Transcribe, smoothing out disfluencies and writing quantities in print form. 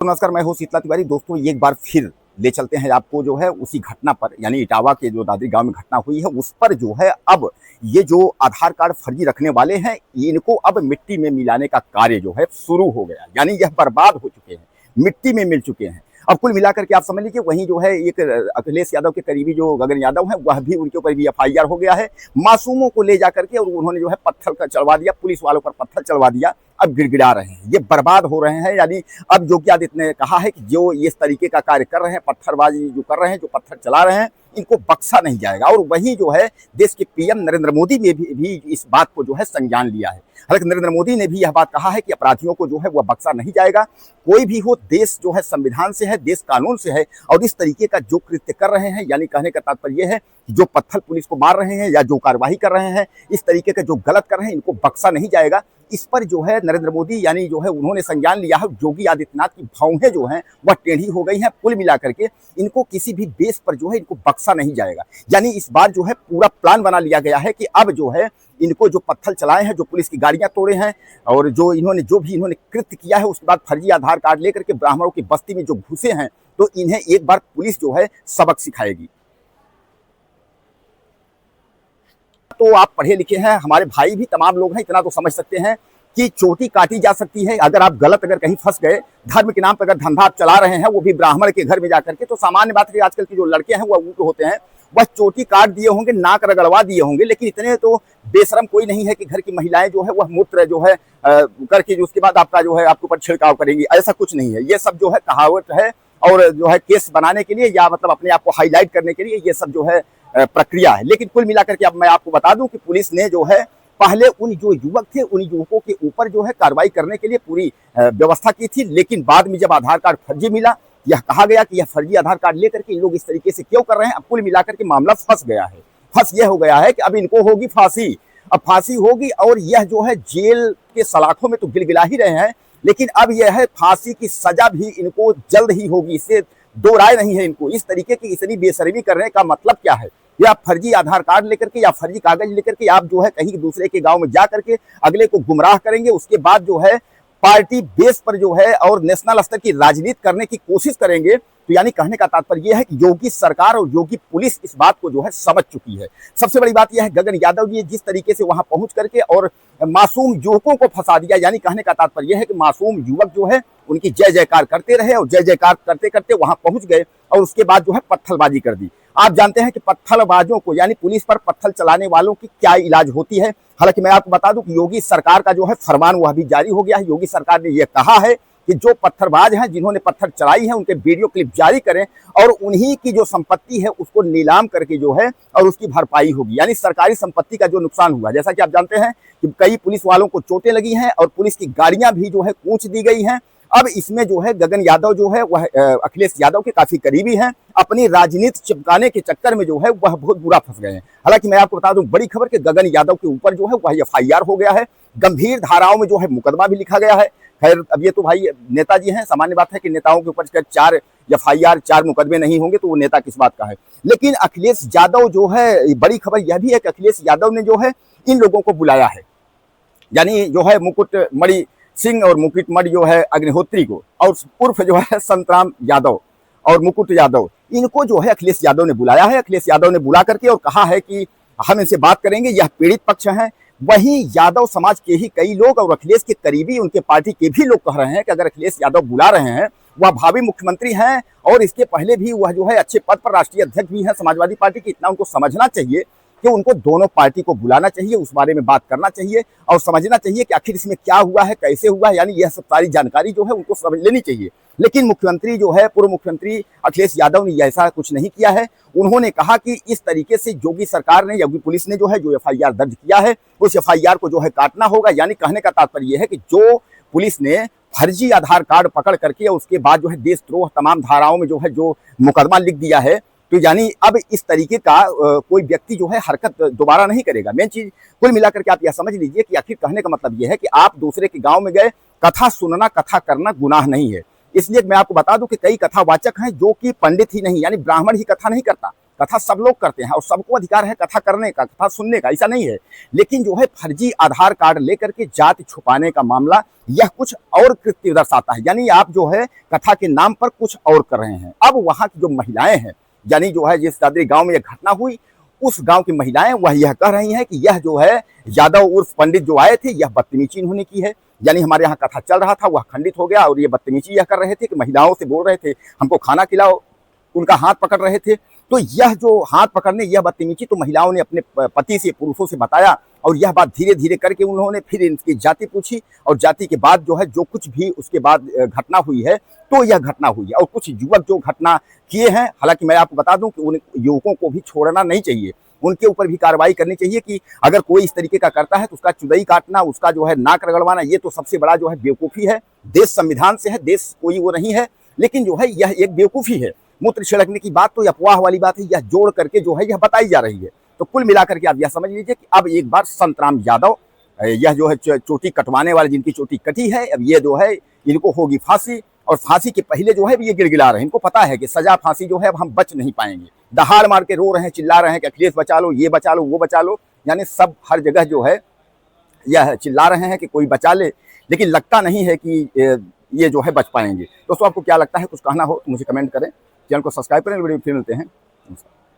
नमस्कार, मैं हूं शीतला तिवारी। दोस्तों, एक बार फिर ले चलते हैं आपको जो है उसी घटना पर, यानी इटावा के जो दादरी गांव में घटना हुई है उस पर जो है अब ये जो आधार कार्ड फर्जी रखने वाले हैं इनको अब मिट्टी में मिलाने का कार्य जो है शुरू हो गया। यानी यह बर्बाद हो चुके हैं, मिट्टी में मिल चुके हैं। अब कुल मिलाकर के आप समझ लीजिए, वहीं जो है एक अखिलेश यादव के करीबी जो गगन यादव है वह भी, उनके ऊपर भी एफआईआर हो गया है। मासूमों को ले जाकर के और उन्होंने जो है पत्थर का चढ़वा दिया, पुलिस वालों पर पत्थर चढ़वा दिया। अब गिड़गिड़ा रहे हैं, ये बर्बाद हो रहे हैं। यानी अब योगी आदित्यनाथ ने कहा है कि जो इस तरीके का कार्य कर रहे हैं, पत्थरबाजी जो कर रहे हैं, जो पत्थर चला रहे हैं, इनको बख्शा नहीं जाएगा। और वहीं जो है देश के पीएम नरेंद्र मोदी ने भी इस बात को जो है संज्ञान लिया है। हालांकि नरेंद्र मोदी ने भी यह बात कहा है कि अपराधियों को जो है वह बख्शा नहीं जाएगा। कोई भी हो, देश जो है संविधान से है, देश कानून से है। और इस तरीके का जो कृत्य कर रहे हैं, यानी कहने का तात्पर्य यह है कि जो पत्थर पुलिस को मार रहे हैं या जो कार्रवाई कर रहे हैं, इस तरीके का जो गलत कर रहे हैं, इनको बख्शा नहीं जाएगा। इस पर जो है नरेंद्र मोदी यानी जो है उन्होंने संज्ञान लिया है। योगी आदित्यनाथ की भौहें जो हैं वह टेढ़ी हो गई हैं। कुल मिलाकर के इनको किसी भी बेस पर जो है इनको बख्शा नहीं जाएगा। यानी इस बार जो है पूरा प्लान बना लिया गया है कि अब जो है इनको जो पत्थर चलाए हैं, जो पुलिस की गाड़ियां तोड़े हैं और जो इन्होंने कृत्य किया है, उसके बाद फर्जी आधार कार्ड लेकर के ब्राह्मणों की बस्ती में जो घुसे हैं, तो इन्हें एक बार पुलिस जो है सबक सिखाएगी। तो आप पढ़े लिखे हैं, हमारे भाई भी तमाम लोग हैं, इतना तो समझ सकते हैं कि चोटी काटी जा सकती है। अगर आप अगर कहीं फंस गए, धर्म के नाम पर अगर धंधा आप चला रहे हैं, वो भी ब्राह्मण के घर में जाकर के, तो सामान्य बात है कि आजकल के जो लड़के हैं वो होते हैं, वह चोटी काट दिए होंगे, नाक रगड़वा दिए होंगे, लेकिन इतने तो बेशरम कोई नहीं है कि घर की महिलाएं जो है वह मूत्र जो है करके जो उसके बाद आपका जो है आपके ऊपर छिड़काव करेंगी। ऐसा कुछ नहीं है। ये सब जो है कहावत है और जो है केस बनाने के लिए या मतलब अपने आप को हाईलाइट करने के लिए ये सब जो है प्रक्रिया है। लेकिन कुल मिलाकर के अब मैं आपको बता दूं कि पुलिस ने जो है पहले उन जो युवक थे, उन युवकों के ऊपर जो है कार्रवाई करने के लिए पूरी व्यवस्था की थी। लेकिन बाद में जब आधार कार्ड फर्जी मिला, यह कहा गया कि यह फर्जी आधार कार्ड लेकर के इन लोग इस तरीके से क्यों कर रहे हैं। अब कुल मिलाकर के मामला फंस गया है। फंस यह हो गया है कि अब इनको होगी फांसी। अब फांसी होगी और यह जो है जेल के सलाखों में तो गिलगिला ही रहे हैं, लेकिन अब यह है फांसी की सजा भी इनको जल्द ही होगी। इससे दो राय नहीं है इनको। इस तरीके की इतनी बेशर्मी करने का मतलब क्या है? या फर्जी आधार कार्ड लेकर के या फर्जी कागज लेकर के आप जो है कहीं दूसरे के गांव में जा करके अगले को गुमराह करेंगे, उसके बाद जो है पार्टी बेस पर जो है और नेशनल स्तर की राजनीति करने की कोशिश करेंगे। तो यानी कहने का तात्पर्य यह है कि योगी सरकार और योगी पुलिस इस बात को जो है समझ चुकी है। सबसे बड़ी बात यह है, गगन यादव जी जिस तरीके से वहां पहुंच करके और मासूम युवकों को फंसा दिया, यानी कहने का तात्पर्य यह है कि मासूम युवक जो है उनकी जय जयकार करते रहे और जय जयकार करते करते वहां पहुंच गए और उसके बाद जो है पत्थरबाजी कर दी। आप जानते हैं कि पत्थरबाजों को यानी पुलिस पर पत्थर चलाने वालों की क्या इलाज होती है। हालांकि मैं आपको बता दूं कि योगी सरकार का जो है फरमान वह भी जारी हो गया है। योगी सरकार ने यह कहा है कि जो पत्थरबाज हैं, जिन्होंने पत्थर चलाई है, उनके वीडियो क्लिप जारी करें और उन्हीं की जो संपत्ति है उसको नीलाम करके जो है और उसकी भरपाई होगी। यानी सरकारी संपत्ति का जो नुकसान हुआ, जैसा कि आप जानते हैं कि कई पुलिस वालों को चोटें लगी हैं और पुलिस की गाड़ियां भी जो है कूच दी गई हैं। अब इसमें जो है गगन यादव जो है वह अखिलेश यादव के काफी करीबी हैं। अपनी राजनीति चिपकाने के चक्कर में जो है वह बहुत बुरा फंस गए हैं। हालांकि मैं आपको बता दूं बड़ी खबर कि गगन यादव के ऊपर जो है वह एफआईआर हो गया है। गंभीर धाराओं में जो है मुकदमा भी लिखा गया है। खैर, अब ये तो भाई नेताजी हैं, सामान्य बात है कि नेताओं के ऊपर 4 एफआईआर 4 मुकदमे नहीं होंगे तो वो नेता किस बात का है। लेकिन अखिलेश यादव जो है, बड़ी खबर यह भी है कि अखिलेश यादव ने जो है इन लोगों को बुलाया है, यानी जो है मुकुटमणि सिंह और मुकुटमणि जो है अग्निहोत्री को, और उर्फ जो है संतराम यादव और मुकुट यादव, इनको जो है अखिलेश यादव ने बुलाया है। अखिलेश यादव ने बुला करके और कहा है कि हम इनसे बात करेंगे, यह पीड़ित पक्ष हैं। वहीं यादव समाज के ही कई लोग और अखिलेश के करीबी उनके पार्टी के भी लोग कह रहे हैं कि अगर अखिलेश यादव बुला रहे हैं, वह भावी मुख्यमंत्री हैं और इसके पहले भी वह जो है अच्छे पद पर राष्ट्रीय अध्यक्ष भी हैं समाजवादी पार्टी की, इतना उनको समझना चाहिए कि उनको दोनों पार्टी को बुलाना चाहिए, उस बारे में बात करना चाहिए और समझना चाहिए कि आखिर इसमें क्या हुआ है, कैसे हुआ है। यानी यह सब सारी जानकारी जो है उनको समझ लेनी चाहिए। लेकिन मुख्यमंत्री जो है, पूर्व मुख्यमंत्री अखिलेश यादव ने ऐसा कुछ नहीं किया है। उन्होंने कहा कि इस तरीके से योगी सरकार ने, योगी पुलिस ने जो है जो एफआईआर दर्ज किया है, उस एफआईआर को जो है काटना होगा। यानी कहने का तात्पर्य यह है कि जो पुलिस ने फर्जी आधार कार्ड पकड़ करके और उसके बाद जो है देशद्रोह तमाम धाराओं में जो है जो मुकदमा लिख दिया है, तो यानी अब इस तरीके का कोई व्यक्ति जो है हरकत दोबारा नहीं करेगा। मेन चीज कुल मिलाकर के आप यह समझ लीजिए कि आखिर कहने का मतलब यह है कि आप दूसरे के गांव में गए, कथा सुनना, कथा करना गुनाह नहीं है। इसलिए मैं आपको बता दूं कि कई कथावाचक हैं जो कि पंडित ही नहीं, यानी ब्राह्मण ही कथा नहीं करता, कथा सब लोग करते हैं और सबको अधिकार है कथा करने का, कथा सुनने का, ऐसा नहीं है। लेकिन जो है फर्जी आधार कार्ड लेकर के जाति छुपाने का मामला, यह कुछ और कृत्य दर्शाता है। यानी आप जो है कथा के नाम पर कुछ और कर रहे हैं। अब वहाँ की जो महिलाएं हैं, यानी जो है जिस दादरी गांव में यह घटना हुई, उस गांव की महिलाएं वह यह कह रही हैं कि यह जो है यादव उर्फ पंडित जो आए थे, यह बदतमीजी इन्होंने की है। यानी हमारे यहाँ कथा चल रहा था, वह खंडित हो गया और ये बदतमीजी यह कर रहे थे कि महिलाओं से बोल रहे थे हमको खाना खिलाओ, उनका हाथ पकड़ रहे थे। तो यह जो हाथ पकड़ने, यह बदतमीजी तो महिलाओं ने अपने पति से, पुरुषों से बताया और यह बात धीरे धीरे करके उन्होंने फिर इनकी जाति पूछी और जाति के बाद जो है जो कुछ भी उसके बाद घटना हुई है, तो यह घटना हुई है। और कुछ युवक जो घटना किए हैं, हालांकि मैं आपको बता दूं कि उन युवकों को भी छोड़ना नहीं चाहिए, उनके ऊपर भी कार्रवाई करनी चाहिए कि अगर कोई इस तरीके का करता है तो उसका चुदई काटना, उसका जो है नाक रगड़वाना, ये तो सबसे बड़ा जो है बेवकूफ़ी है। देश संविधान से है, देश कोई वो नहीं है, लेकिन जो है यह एक बेवकूफ़ी है। मूत्र छिड़कने की बात तो अफवाह वाली बात है, यह जोड़ करके जो है यह बताई जा रही है। तो कुल मिलाकर के आप यह समझ लीजिए कि अब एक बार संतराम यादव, यह जो है चोटी कटवाने वाले जिनकी चोटी कटी है, अब ये जो है इनको होगी फांसी। और फांसी के पहले जो है ये गिड़गिड़ा रहे हैं, इनको पता है कि सजा फांसी जो है अब हम बच नहीं पाएंगे। दहाड़ मार के रो रहे हैं, चिल्ला रहे हैं कि अखिलेश बचा लो, ये बचा लो, वो बचा लो, यानी सब हर जगह जो है यह चिल्ला रहे हैं कि कोई बचा ले, लेकिन लगता नहीं है कि ये जो है बच पाएंगे। दोस्तों आपको क्या लगता है, कुछ कहना हो तो मुझे कमेंट करें, चैनल को सब्सक्राइब करें, वीडियो फिर मिलते हैं। नमस्कार।